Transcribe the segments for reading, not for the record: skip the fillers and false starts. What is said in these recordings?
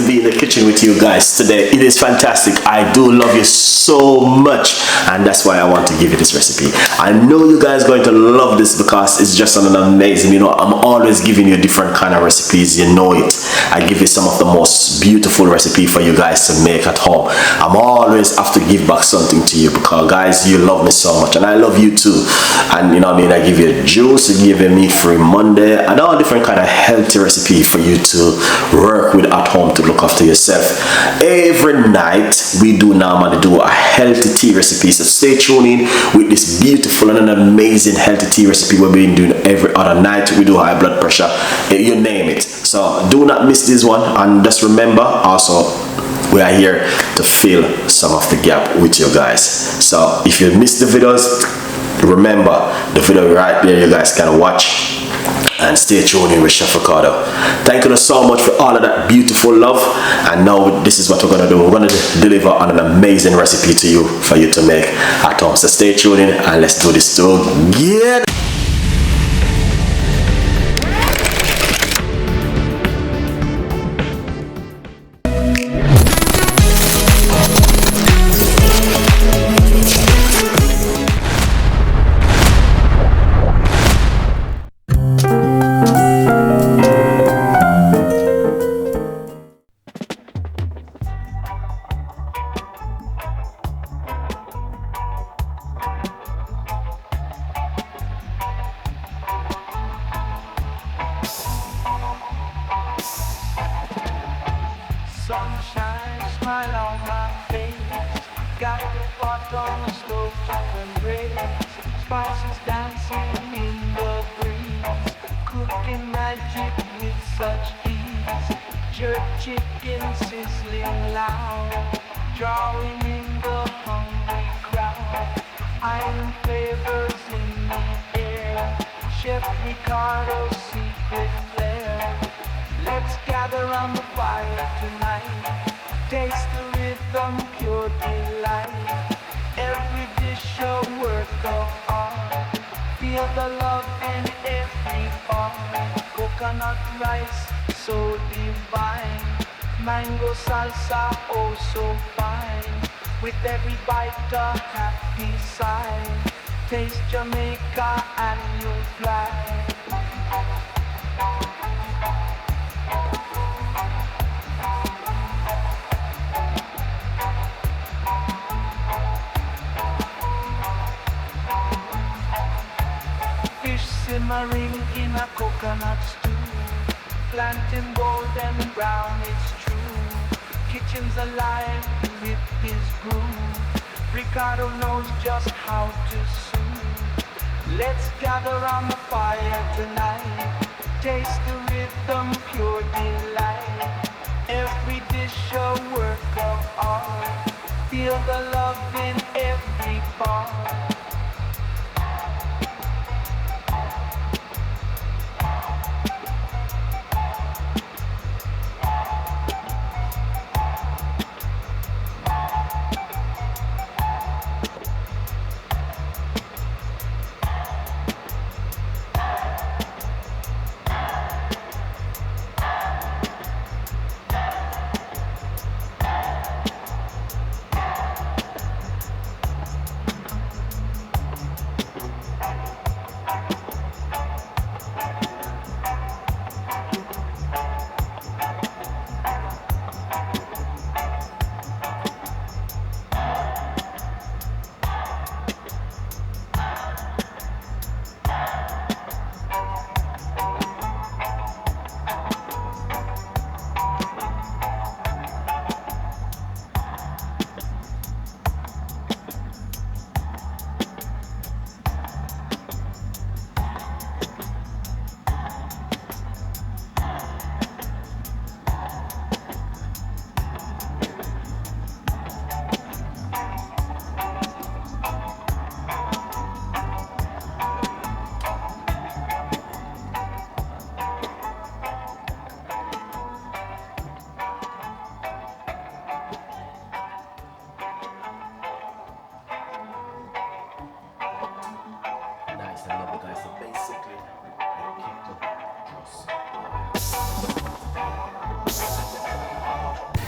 to be in the kitchen with you guys today. It is fantastic. I do love you so much, and that's why I want to give you this recipe. I know you guys are going to love this because it's just an amazing, you know, I'm always giving you different kind of recipes, you know it. I give you some of the most beautiful recipe for you guys to make at home. I'm always have to give back something to you because guys, you love me so much and I love you too. And you know what I mean, I give you juice, I give you meat free Monday and all different kind of healthy recipe for you to work with at home to look after yourself. Every night we do normally do a healthy tea recipe, so stay tuned in with this beautiful and an amazing healthy tea recipe we've been doing every other night. We do high blood pressure, you name it. So do not miss this one, and just remember also we are here to fill some of the gap with you guys. So if you missed the videos, remember the video right there, you guys can watch and stay tuned in with Chef Ricardo. Thank you so much for all of that beautiful love, and now this is what we're gonna do. We're gonna deliver on an amazing recipe to you for you to make at home. So stay tuned in and let's do this together. Sunshine, smile on my face. Got the pot on the stove to embrace. Spices dancing in the breeze. Cooking magic with such ease. Jerk chicken sizzling loud. Drawing in the hungry crowd. Iron flavors in the air. Chef Ricardo's secret flair. Let's gather round the fire tonight. Taste the rhythm, pure delight. Every dish a work of art. Feel the love in every part. Coconut rice, so divine. Mango salsa, oh so fine. With every bite a happy sigh. Taste Jamaica and you'll fly. Simmering in a coconut stew. Plantain golden brown, it's true. Kitchen's alive with his groove. Ricardo knows just how to soothe. Let's gather round the fire tonight. Taste the rhythm, pure delight. Every dish a work of art. Feel the love in every part.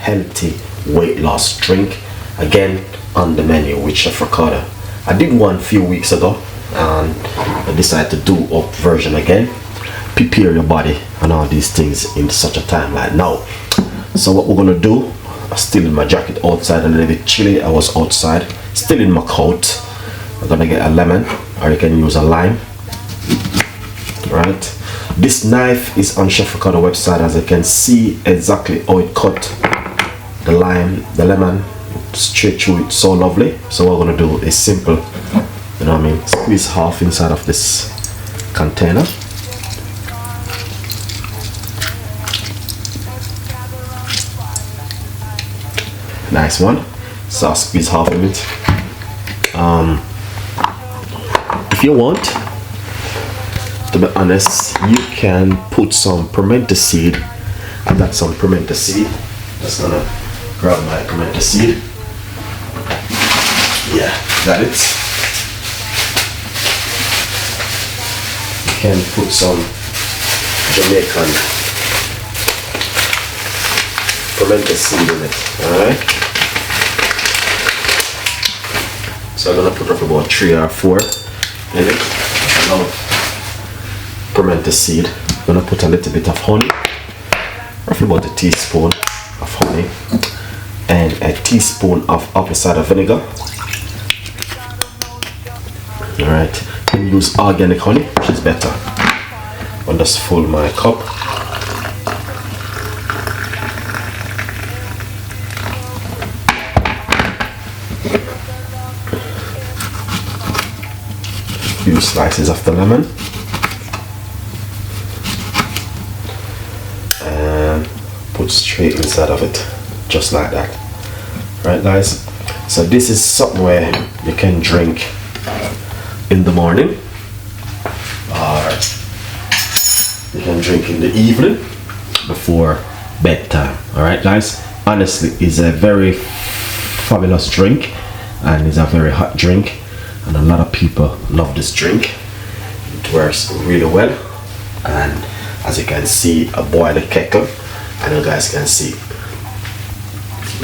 healthy weight loss drink, again on the menu with Chef Ricardo. I did one few weeks ago and I decided to do up version again. Prepare your body and all these things in such a time like now. So what we're gonna do, I'm still in my jacket outside, a little bit chilly. I was outside, still in my coat. I'm gonna get a lemon, or you can use a lime. Right, this knife is on Chef Ricardo website, as you can see exactly how it cut the lime, the lemon straight through it, so lovely. So what we're gonna do is simple, you know what I mean, squeeze half inside of this container. Nice one. So I'll squeeze half of it. If you want, to be honest, you can put some pimento seed. I've got some pimento seed. Just gonna grab my pimento seed. Yeah, got it. You can put some Jamaican pimento seed in it. Alright. So I'm gonna put up about 3 or 4 in it. I love pimento seed. I'm gonna put a little bit of honey, roughly about a teaspoon of honey, and a teaspoon of apple cider vinegar. Alright, you can use organic honey, which is better. I'll just fill my cup. Few slices of the lemon and put straight inside of it, just like that. Right, guys, so this is something where you can drink in the morning, or you can drink in the evening before bedtime. All right, guys, honestly, it's a very fabulous drink, and it's a very hot drink, and a lot of people love this drink. It works really well, and as you can see, I boil a kettle, and you guys can see,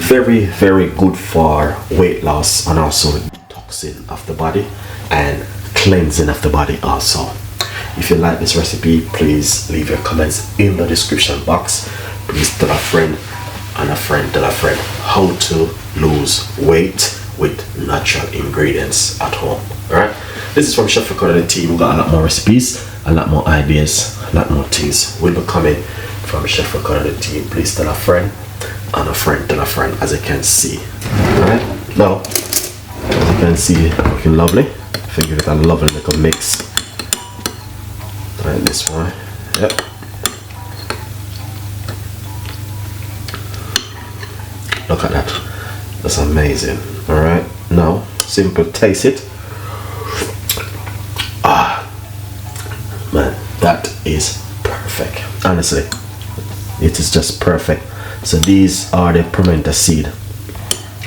very, very good for weight loss and also detoxing of the body and cleansing of the body also. If you like this recipe, please leave your comments in the description box. Please tell a friend and a friend tell a friend how to lose weight with natural ingredients at home. Alright, this is from Chef Ricardo and the team. We've got a lot more recipes, a lot more ideas, a lot more things will be coming from Chef Ricardo and the team. Please tell a friend and a friend tell a friend, as you can see. Alright, now as you can see, looking lovely. I think it's a lovely little mix. Alright, this one, yep. Look at that, that's amazing. Alright, now simple taste it. Ah, man, that is perfect. Honestly, it is just perfect. So these are the pimento seed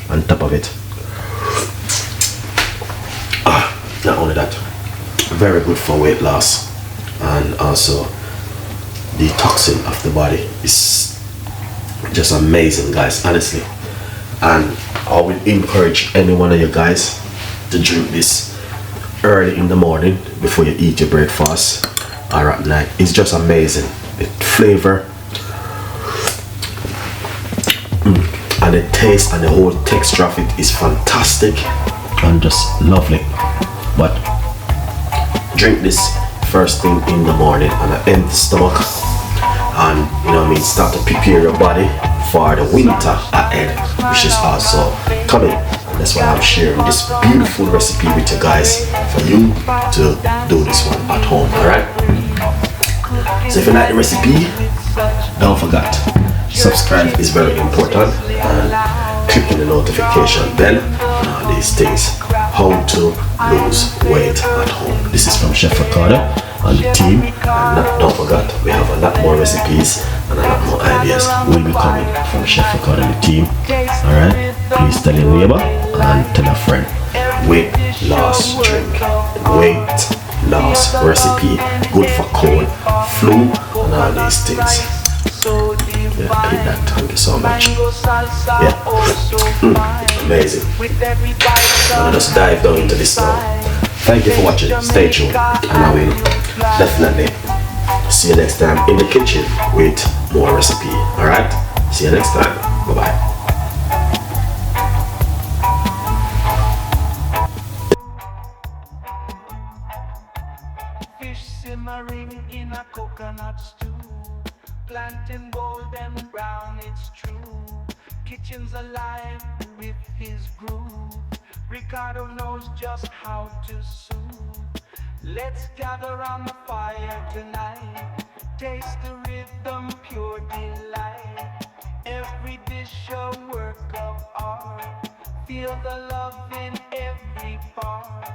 on top of it. Ah, not only that, very good for weight loss and also detoxing of the body. Is just amazing, guys, honestly. And I would encourage any one of you guys to drink this early in the morning before you eat your breakfast or at night. It's just amazing. The flavor and the taste and the whole texture of it is fantastic and just lovely. But drink this first thing in the morning on an empty stomach, and you know what I mean, start to prepare your body for the winter ahead, which is also coming. And that's why I'm sharing this beautiful recipe with you guys for you to do this one at home. Alright, so if you like the recipe, don't forget, subscribe is very important, and clicking the notification bell and all these things. How to lose weight at home. This is from Chef Ricardo and the team, and don't forget, we have a lot more recipes and a lot more ideas will be coming from Chef Ricardo and the team. Alright, please tell your neighbor and tell a friend. Weight loss drink, weight loss recipe, good for cold, flu and all these things. Yeah, I eat that. Thank you so much. Mango salsa, Yeah. also fine. Amazing. With every bite, Now let's dive down into this now. Thank you for watching. Stay tuned, and I will definitely see you next time in the kitchen with more recipe. All right. See you next time. Bye bye. Fish simmering in a coconut stew, plantain golden brown, it's true. Kitchen's alive with his groove. Ricardo knows just how to soothe. Let's gather on the fire tonight. Taste the rhythm, pure delight. Every dish a work of art. Feel the love in every part.